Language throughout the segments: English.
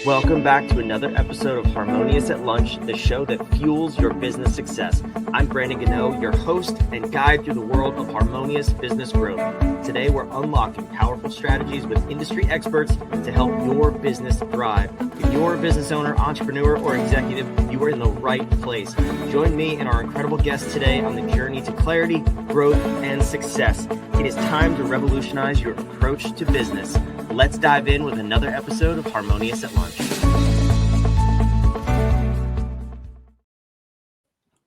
Welcome back to another episode of Harmonious at Lunch, the show that fuels your business success. I'm Brandon Gano, your host and guide through the world of harmonious business growth. Today, we're unlocking powerful strategies with industry experts to help your business thrive. If you're a business owner, entrepreneur, or executive, you are in the right place. Join me and our incredible guests today on the journey to clarity, growth, and success. It is time to revolutionize your approach to business. Let's dive in with another episode of Harmonious at Lunch.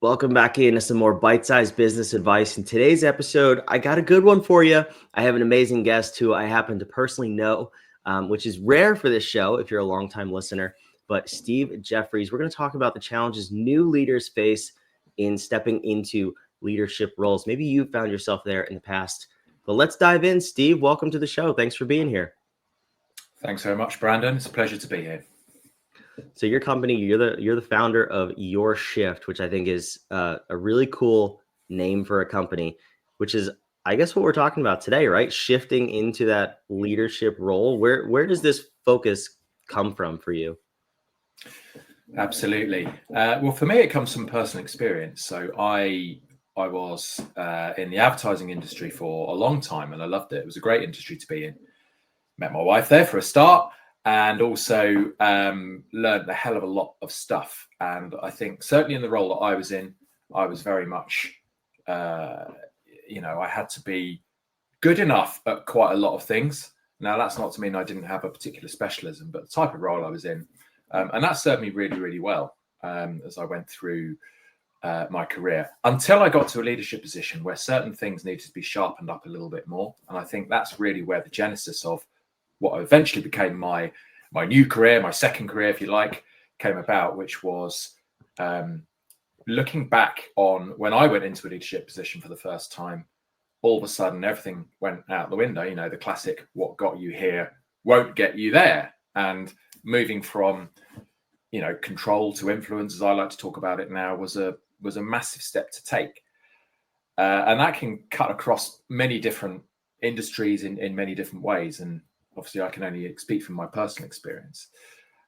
Welcome back into some more bite-sized business advice. In today's episode, I got a good one for you. I have an amazing guest who I happen to personally know, which is rare for this show if you're a longtime listener. But Steve Jefferys, we're going to talk about the challenges new leaders face in stepping into leadership roles. Maybe you found yourself there in the past. But let's dive in. Steve, welcome to the show. Thanks for being here. Thanks very much, Brandon. It's a pleasure to be here. So your company, you're the founder of Your Shift, which I think is a really cool name for a company, which is, I guess, what we're talking about today, right? Shifting into that leadership role. Where does this focus come from for you? Absolutely. Well, for me, it comes from personal experience. So I was in the advertising industry for a long time, and I loved it. It was a great industry to be in. Met my wife there for a start, and also learned a hell of a lot of stuff. And I think certainly in the role that I was in, I was very much, I had to be good enough at quite a lot of things. Now, that's not to mean I didn't have a particular specialism, but the type of role I was in. And that served me really, really well as I went through my career, until I got to a leadership position where certain things needed to be sharpened up a little bit more. And I think that's really where the genesis of what eventually became my new career, my second career, if you like, came about, which was looking back on when I went into a leadership position for the first time. All of a sudden, everything went out the window. You know, the classic, what got you here won't get you there. And moving from, control to influence, as I like to talk about it now, was a massive step to take. And that can cut across many different industries in many different ways. And obviously, I can only speak from my personal experience.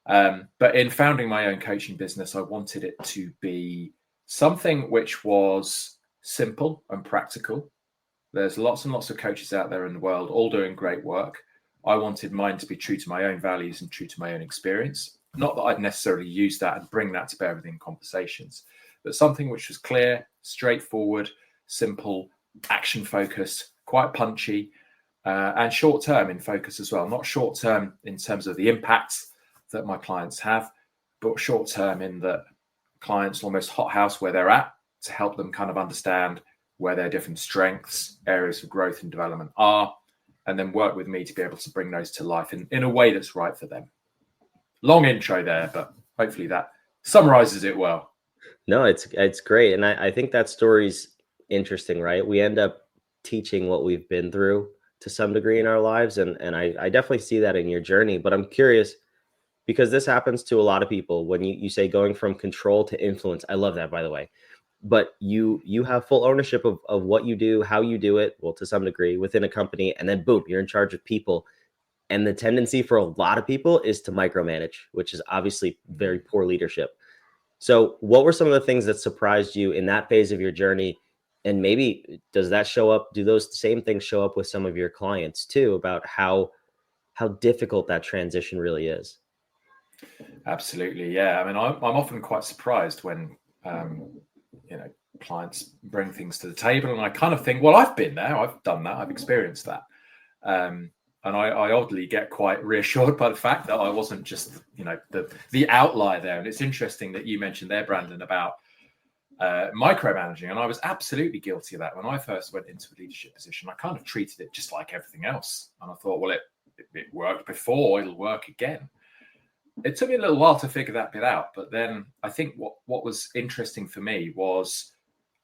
But in founding my own coaching business, I wanted it to be something which was simple and practical. There's lots and lots of coaches out there in the world, all doing great work. I wanted mine to be true to my own values and true to my own experience. Not that I'd necessarily use that and bring that to bear within conversations, but something which was clear, straightforward, simple, action-focused, quite punchy, and short-term in focus as well. Not short-term in terms of the impacts that my clients have, but short-term in that clients almost hothouse where they're at to help them kind of understand where their different strengths, areas of growth and development are, and then work with me to be able to bring those to life in a way that's right for them. Long intro there, but hopefully that summarizes it well. No, it's great. And I think that story's interesting, right? We end up teaching what we've been through to some degree in our lives. And I definitely see that in your journey. But I'm curious, because this happens to a lot of people when you say going from control to influence. I love that, by the way. But you have full ownership of what you do, how you do it, well, to some degree within a company. And then boom, you're in charge of people. And the tendency for a lot of people is to micromanage, which is obviously very poor leadership. So what were some of the things that surprised you in that phase of your journey? And maybe do those same things show up with some of your clients too, about how difficult that transition really is? Absolutely. Yeah. I mean, I'm often quite surprised when, clients bring things to the table, and I kind of think, well, I've been there, I've done that, I've experienced that. And I oddly get quite reassured by the fact that I wasn't just, the outlier there. And it's interesting that you mentioned there, Brandon, about micromanaging. And I was absolutely guilty of that. When I first went into a leadership position, I kind of treated it just like everything else. And I thought, well, it worked before, it'll work again. It took me a little while to figure that bit out. But then I think what was interesting for me was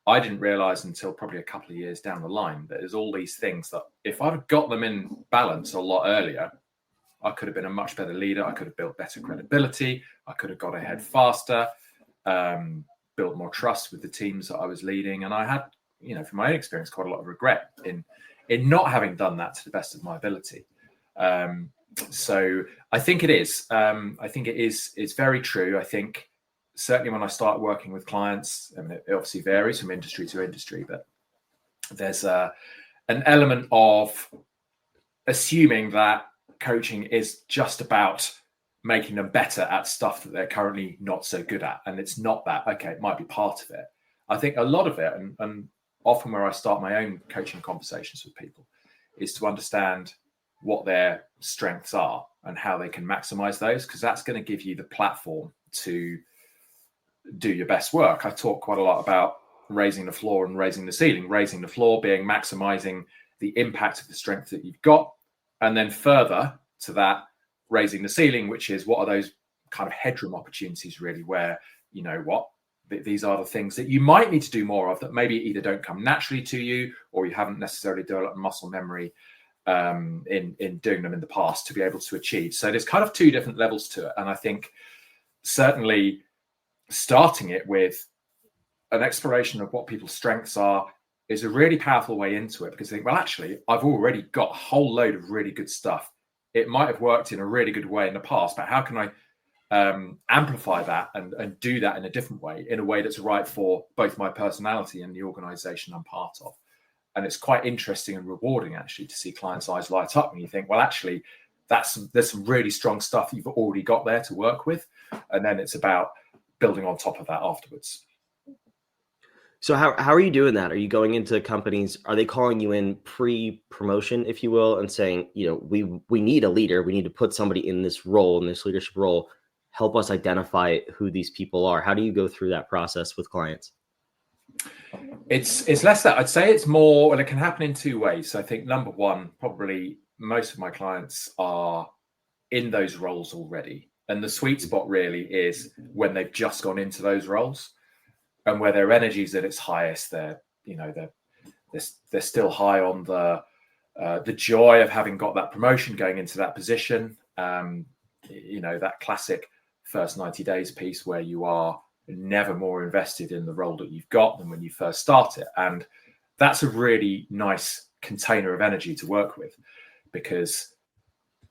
I didn't realize until probably a couple of years down the line that there's all these things that if I'd have got them in balance a lot earlier, I could have been a much better leader. I could have built better credibility. I could have got ahead faster, built more trust with the teams that I was leading. And I had, from my own experience, quite a lot of regret in not having done that to the best of my ability. So I think it is. I think it is. It's very true. I think certainly when I start working with clients, I mean, it obviously varies from industry to industry, but there's an element of assuming that coaching is just about making them better at stuff that they're currently not so good at. And it's not that. Okay, it might be part of it. I think a lot of it, and often where I start my own coaching conversations with people, is to understand what their strengths are and how they can maximize those, because that's going to give you the platform to do your best work. I talk quite a lot about raising the floor and raising the ceiling. Raising the floor being maximizing the impact of the strength that you've got, and then further to that, raising the ceiling, which is what are those kind of headroom opportunities really, where you know what, these are the things that you might need to do more of that maybe either don't come naturally to you or you haven't necessarily developed muscle memory in doing them in the past to be able to achieve. So there's kind of two different levels to it. And I think certainly starting it with an exploration of what people's strengths are is a really powerful way into it, because they think, well, actually, I've already got a whole load of really good stuff. It might have worked in a really good way in the past, but how can I amplify that and do that in a different way, in a way that's right for both my personality and the organization I'm part of? And it's quite interesting and rewarding actually to see clients' eyes light up when you think, well, actually, there's some really strong stuff you've already got there to work with. And then it's about building on top of that afterwards. So how are you doing that? Are you going into companies? Are they calling you in pre-promotion, if you will, and saying, you know, we need a leader. We need to put somebody in this role, in this leadership role. Help us identify who these people are. How do you go through that process with clients? It's less that. I'd say it's more, and it can happen in two ways. So I think number one, probably most of my clients are in those roles already. And the sweet spot really is when they've just gone into those roles and where their energy is at its highest. They're still high on the joy of having got that promotion, going into that position. That classic first 90 days piece where you are never more invested in the role that you've got than when you first start it. And that's a really nice container of energy to work with, because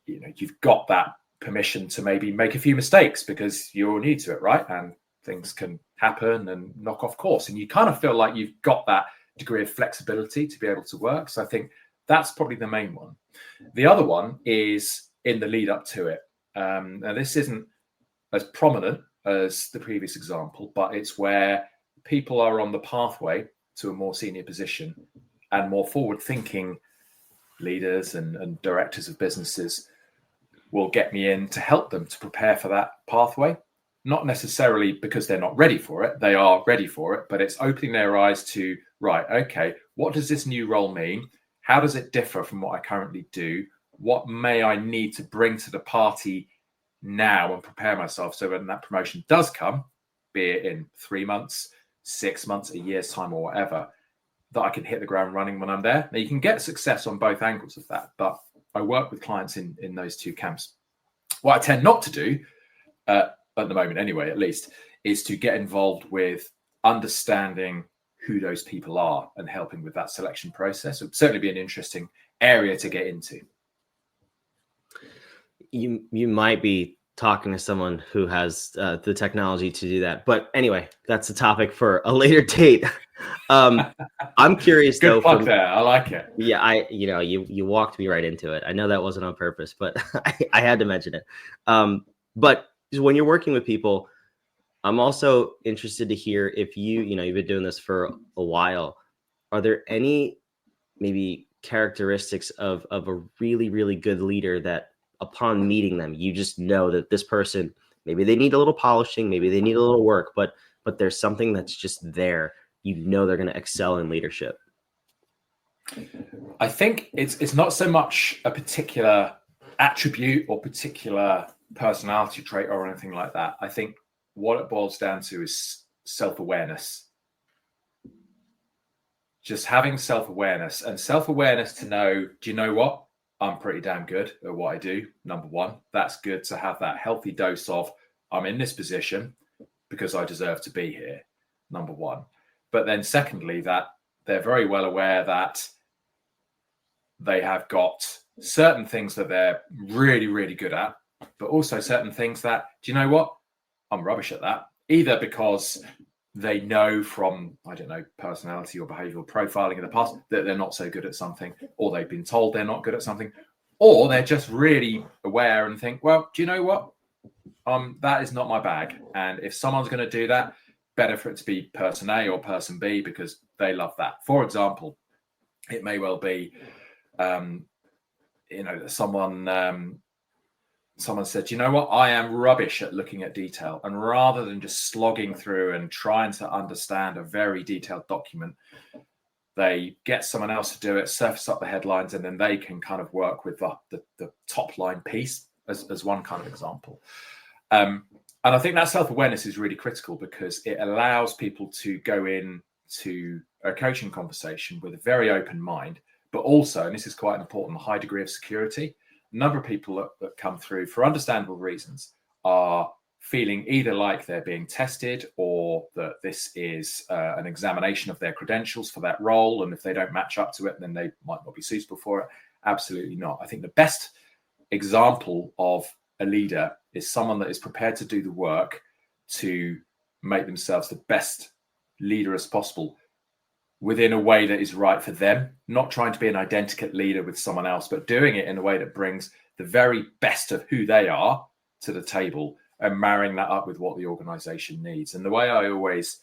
you've got that permission to maybe make a few mistakes because you're new to it, right? And things can happen and knock off course, and you kind of feel like you've got that degree of flexibility to be able to work. So I think that's probably the main one. The other one is in the lead up to it. Now this isn't as prominent as the previous example, but it's where people are on the pathway to a more senior position, and more forward-thinking leaders and directors of businesses will get me in to help them to prepare for that pathway. Not necessarily because they're not ready for it. They are ready for it, but it's opening their eyes to, right, okay, what does this new role mean? How does it differ from what I currently do? What may I need to bring to the party now and prepare myself so when that promotion does come, be it in 3 months, 6 months, a year's time or whatever, that I can hit the ground running when I'm there. Now you can get success on both angles of that, but I work with clients in those two camps. What I tend not to do, at the moment anyway, at least, is to get involved with understanding who those people are and helping with that selection process. It would certainly be an interesting area to get into. You might be talking to someone who has the technology to do that, but anyway, that's a topic for a later date. I'm curious. Good though. plug there. I like it. Yeah, you walked me right into it. I know that wasn't on purpose, but I had to mention it. But when you're working with people, I'm also interested to hear if you've been doing this for a while. Are there any maybe characteristics of a really, really good leader that upon meeting them, you just know that this person, maybe they need a little polishing, maybe they need a little work, but there's something that's just there. They're going to excel in leadership. I think it's not so much a particular attribute or particular personality trait or anything like that. I think what it boils down to is self-awareness. Just having self-awareness to know, do you know what? I'm pretty damn good at what I do. Number one, that's good to have that healthy dose of, I'm in this position because I deserve to be here. Number one. But then secondly, that they're very well aware that they have got certain things that they're really, really good at, but also certain things that, do you know what? I'm rubbish at that. Either because they know from, I don't know, personality or behavioral profiling in the past that they're not so good at something, or they've been told they're not good at something, or they're just really aware and think, well, do you know what? That is not my bag. And if someone's going to do that, better for it to be person A or person B because they love that. For example, it may well be, someone said, you know what, I am rubbish at looking at detail. And rather than just slogging through and trying to understand a very detailed document, they get someone else to do it, surface up the headlines, and then they can kind of work with the top line piece as one kind of example. And I think that self-awareness is really critical because it allows people to go into a coaching conversation with a very open mind, but also, and this is quite important, a high degree of security. A number of people that come through for understandable reasons are feeling either like they're being tested or that this is an examination of their credentials for that role. And if they don't match up to it, then they might not be suitable for it. Absolutely not. I think the best example of a leader is someone that is prepared to do the work to make themselves the best leader as possible within a way that is right for them, not trying to be an identical leader with someone else, but doing it in a way that brings the very best of who they are to the table and marrying that up with what the organization needs. And the way I always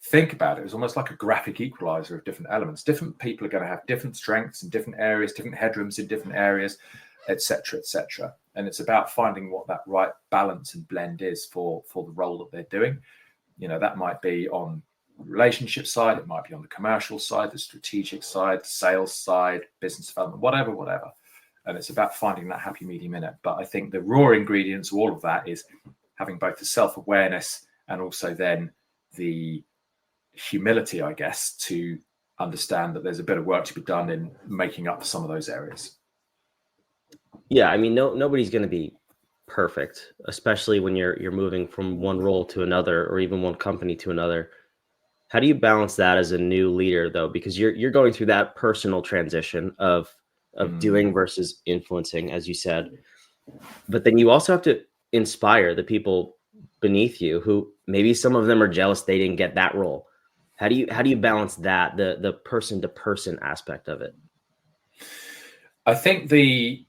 think about it is almost like a graphic equalizer of different elements. Different people are going to have different strengths in different areas, different headrooms in different areas, etc., etc. And it's about finding what that right balance and blend is for the role that they're doing. You know, that might be on the relationship side, it might be on the commercial side, the strategic side, the sales side, business development, whatever. And it's about finding that happy medium in it. But I think the raw ingredients of all of that is having both the self-awareness and also then the humility, I guess, to understand that there's a bit of work to be done in making up for some of those areas. Yeah, I mean, nobody's going to be perfect, especially when you're moving from one role to another or even one company to another. How do you balance that as a new leader, though? Because you're going through that personal transition of doing versus influencing, as you said. But then you also have to inspire the people beneath you who maybe some of them are jealous they didn't get that role. How do you balance that, the person to person aspect of it? I think the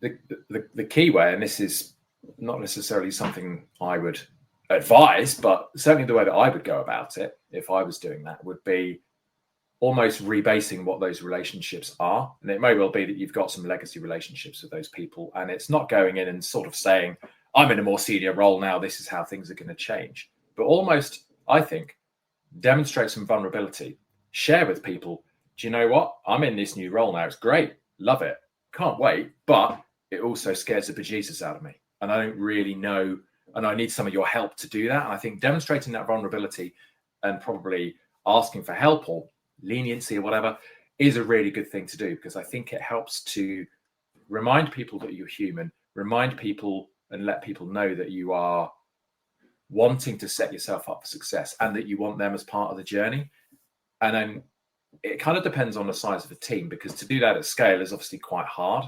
key way, and this is not necessarily something I would advise, but certainly the way that I would go about it if I was doing that would be almost rebasing what those relationships are. And it may well be that you've got some legacy relationships with those people, and it's not going in and sort of saying, I'm in a more senior role now, this is how things are going to change. But almost, I think, demonstrate some vulnerability, share with people, do you know what? I'm in this new role now. It's great. Love it. Can't wait. But it also scares the bejesus out of me. And I don't really know. And I need some of your help to do that. And I think demonstrating that vulnerability and probably asking for help or leniency or whatever is a really good thing to do, because I think it helps to remind people that you're human, remind people and let people know that you are wanting to set yourself up for success and that you want them as part of the journey. And then it kind of depends on the size of the team, because to do that at scale is obviously quite hard.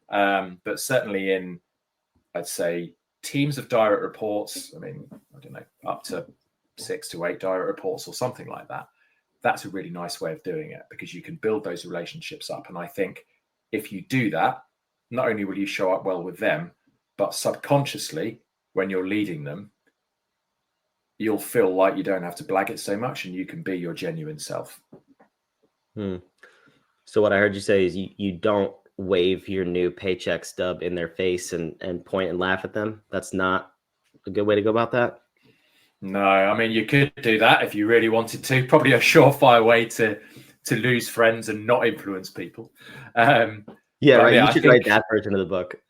But certainly in, I'd say, teams of direct reports, I mean, I don't know, up to 6 to 8 direct reports or something like that. That's a really nice way of doing it, because you can build those relationships up. And I think if you do that, not only will you show up well with them, but subconsciously, when you're leading them, you'll feel like you don't have to blag it so much and you can be your genuine self. So what I heard you say is you don't wave your new paycheck stub in their face and point and laugh at them. That's not a good way to go about that. No, I mean, you could do that if you really wanted to. Probably a surefire way to lose friends and not influence people. Yeah, right. You should write that version of the book.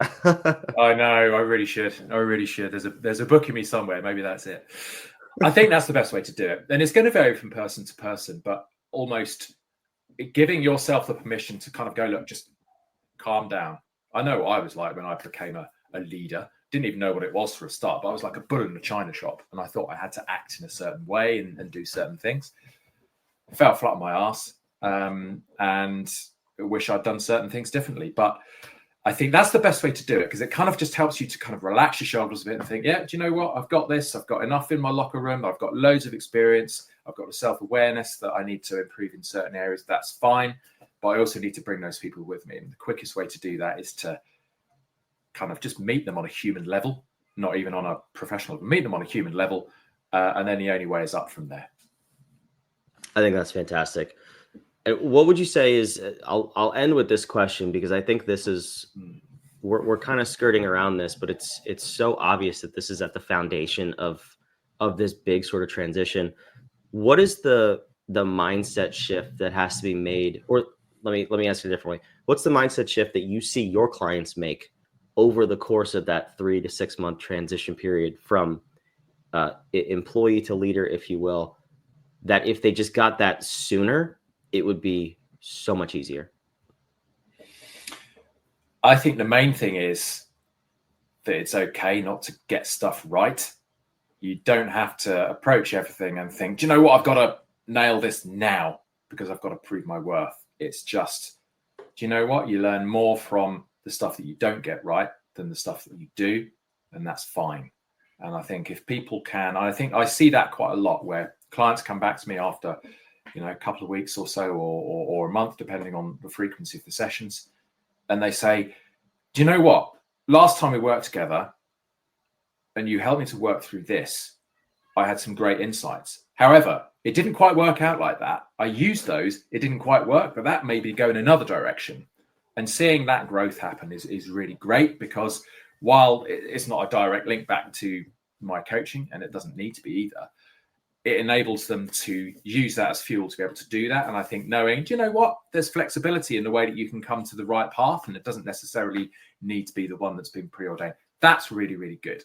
I know. I really should. There's a book in me somewhere. Maybe that's it. I think that's the best way to do it. And it's going to vary from person to person, but almost giving yourself the permission to kind of go, look, just calm down. I know what I was like when I became a leader. Didn't even know what it was for a start, but I was like a bull in a china shop, and I thought I had to act in a certain way and do certain things. I fell flat on my ass, and I wish I'd done certain things differently. But I think that's the best way to do it, because it kind of just helps you to kind of relax your shoulders a bit and think, yeah, do you know what? I've got this. I've got enough in my locker room. I've got loads of experience. I've got the self-awareness that I need to improve in certain areas. That's fine. But I also need to bring those people with me. And the quickest way to do that is to kind of just meet them on a human level, not even on a professional, but meet them on a human level. And then the only way is up from there. I think that's fantastic. And what would you say is, I'll end with this question, because I think this is, we're kind of skirting around this, but it's so obvious that this is at the foundation of this big sort of transition. What is the mindset shift that has to be made? Or let me ask you a different way. What's the mindset shift that you see your clients make over the course of that 3 to 6 month transition period from employee to leader, if you will, that if they just got that sooner, it would be so much easier? I think the main thing is that it's okay not to get stuff right. You don't have to approach everything and think, do you know what? I've got to nail this now because I've got to prove my worth. It's just, do you know what? You learn more from the stuff that you don't get right than the stuff that you do, and that's fine. And I think if people can, I think I see that quite a lot, where clients come back to me after, a couple of weeks or so, or a month, depending on the frequency of the sessions. And they say, do you know what? Last time we worked together and you helped me to work through this, I had some great insights. However, it didn't quite work out like that. I used those, it didn't quite work, but that maybe go in another direction. And seeing that growth happen is really great, because while it's not a direct link back to my coaching, and it doesn't need to be either, it enables them to use that as fuel to be able to do that. And I think knowing, do you know what? There's flexibility in the way that you can come to the right path, and it doesn't necessarily need to be the one that's been preordained. That's really, really good.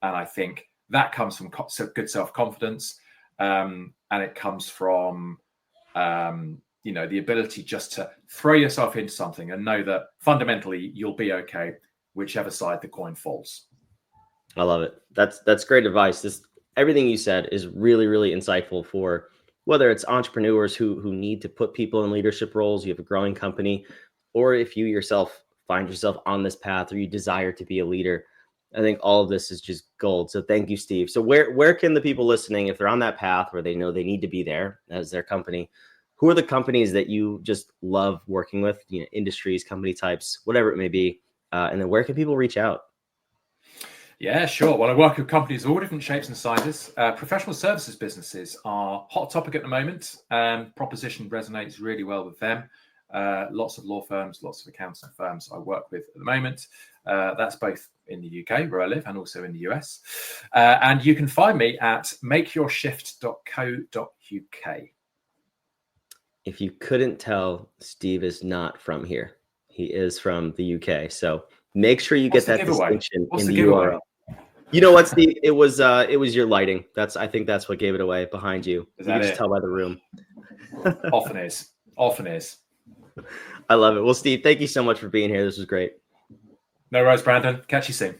And I think that comes from good self-confidence. And it comes from, the ability just to throw yourself into something and know that fundamentally you'll be okay, whichever side the coin falls. I love it. That's great advice. Everything you said is really, really insightful for whether it's entrepreneurs who need to put people in leadership roles, you have a growing company, or if you yourself find yourself on this path or you desire to be a leader. I think all of this is just gold. So thank you, Steve. So where can the people listening, if they're on that path where they know they need to be there as their company, who are the companies that you just love working with, industries, company types, whatever it may be, and then where can people reach out? Yeah, sure. Well, I work with companies of all different shapes and sizes. Professional services businesses are a hot topic at the moment. Proposition resonates really well with them. Lots of law firms, lots of accounting firms I work with at the moment. That's both in the UK, where I live, and also in the US. And you can find me at makeyourshift.co.uk. If you couldn't tell, Steve is not from here. He is from the UK. So make sure you get that distinction in the URL. You know what, Steve? It was your lighting. I think that's what gave it away behind you. You can just tell by the room. Often is. I love it. Well, Steve, thank you so much for being here. This was great. No worries, Brandon. Catch you soon.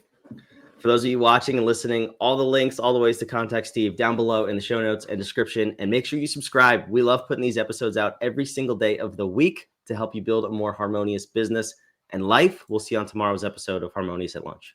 For those of you watching and listening, all the links, all the ways to contact Steve down below in the show notes and description. And make sure you subscribe. We love putting these episodes out every single day of the week to help you build a more harmonious business and life. We'll see you on tomorrow's episode of Harmonious at Lunch.